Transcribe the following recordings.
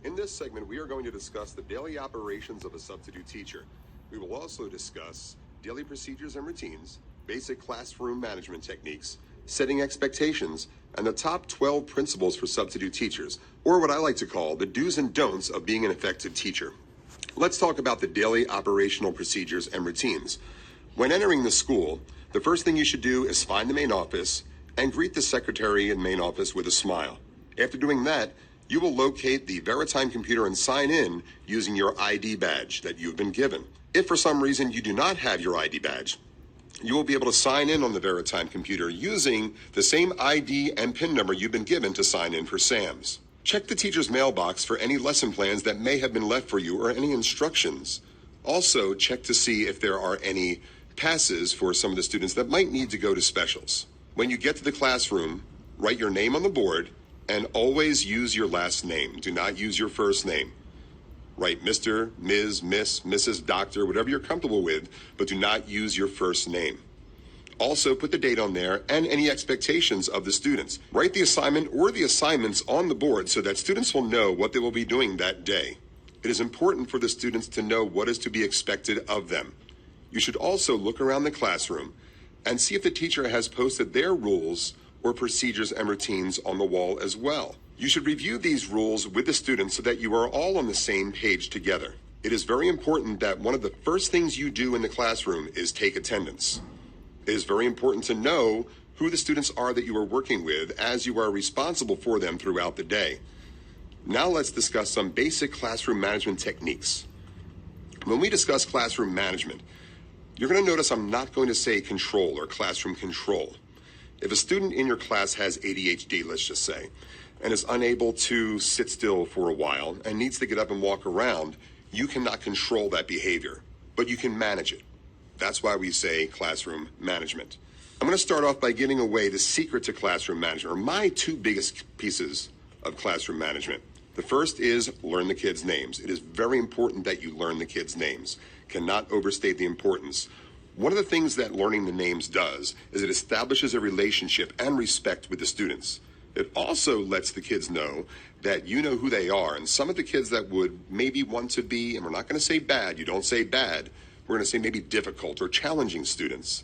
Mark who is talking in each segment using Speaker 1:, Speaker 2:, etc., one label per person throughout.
Speaker 1: In this segment, we are going to discuss the daily operations of a substitute teacher. We will also discuss daily procedures and routines, basic classroom management techniques, setting expectations, and the top 12 principles for substitute teachers, or what I like to call the do's and don'ts of being an effective teacher. Let's talk about the daily operational procedures and routines. When entering the school, the first thing you should do is find the main office and greet the secretary in main office with a smile. After doing that, you will locate the Veritime computer and sign in using your ID badge that you've been given. If for some reason you do not have your ID badge, you will be able to sign in on the Veritime computer using the same ID and PIN number you've been given to sign in for SAMS. Check the teacher's mailbox for any lesson plans that may have been left for you or any instructions. Also, check to see if there are any passes for some of the students that might need to go to specials. When you get to the classroom, write your name on the board and always use your last name. Do not use your first name. Write Mr., Ms., Miss, Mrs., Doctor, whatever you're comfortable with, but do not use your first name. Also, put the date on there and any expectations of the students. Write the assignment or the assignments on the board so that students will know what they will be doing that day. It is important for the students to know what is to be expected of them. You should also look around the classroom and see if the teacher has posted their rules or procedures and routines on the wall as well. You should review these rules with the students so that you are all on the same page together. It is very important that one of the first things you do in the classroom is take attendance. It is very important to know who the students are that you are working with as you are responsible for them throughout the day. Now let's discuss some basic classroom management techniques. When we discuss classroom management, you're going to notice I'm not going to say control or classroom control. If a student in your class has ADHD, let's just say, and is unable to sit still for a while and needs to get up and walk around, you cannot control that behavior, but you can manage it. That's why we say classroom management. I'm going to start off by giving away the secret to classroom management, or my two biggest pieces of classroom management. The first is learn the kids' names. It is very important that you learn the kids' names. Cannot overstate the importance. One of the things that learning the names does is it establishes a relationship and respect with the students. It also lets the kids know that you know who they are. And some of the kids that would maybe want to be, and we're not going to say bad, you don't say bad, we're going to say maybe difficult or challenging students.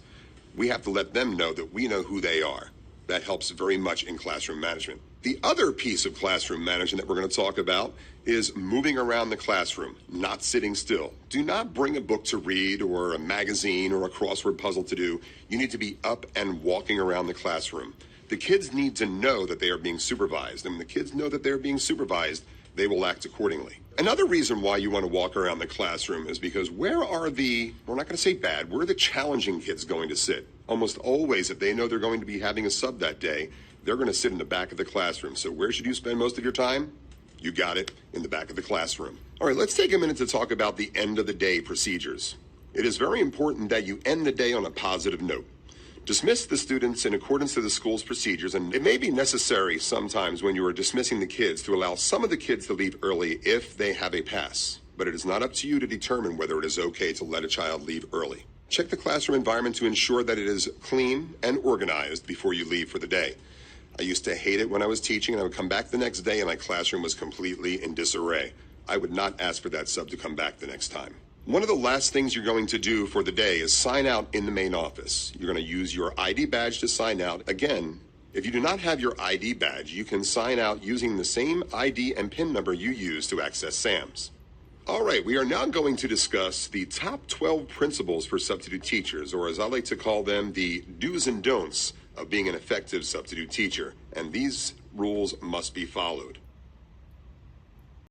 Speaker 1: We have to let them know that we know who they are. That helps very much in classroom management. The other piece of classroom management that we're going to talk about is moving around the classroom, not sitting still. Do not bring a book to read or a magazine or a crossword puzzle to do. You need to be up and walking around the classroom. The kids need to know that they are being supervised, and when the kids know that they're being supervised, they will act accordingly. Another reason why you want to walk around the classroom is because we're not going to say bad, where are the challenging kids going to sit? Almost always, if they know they're going to be having a sub that day, they're going to sit in the back of the classroom. So where should you spend most of your time? You got it, in the back of the classroom. All right, let's take a minute to talk about the end of the day procedures. It is very important that you end the day on a positive note. Dismiss the students in accordance to the school's procedures, and it may be necessary sometimes when you are dismissing the kids to allow some of the kids to leave early if they have a pass. But it is not up to you to determine whether it is okay to let a child leave early. Check the classroom environment to ensure that it is clean and organized before you leave for the day. I used to hate it when I was teaching, and I would come back the next day and my classroom was completely in disarray. I would not ask for that sub to come back the next time. One of the last things you're going to do for the day is sign out in the main office. You're going to use your ID badge to sign out. Again, if you do not have your ID badge, you can sign out using the same ID and PIN number you use to access SAMS. All right, we are now going to discuss the top 12 principles for substitute teachers, or as I like to call them, the do's and don'ts of being an effective substitute teacher. And these rules must be followed.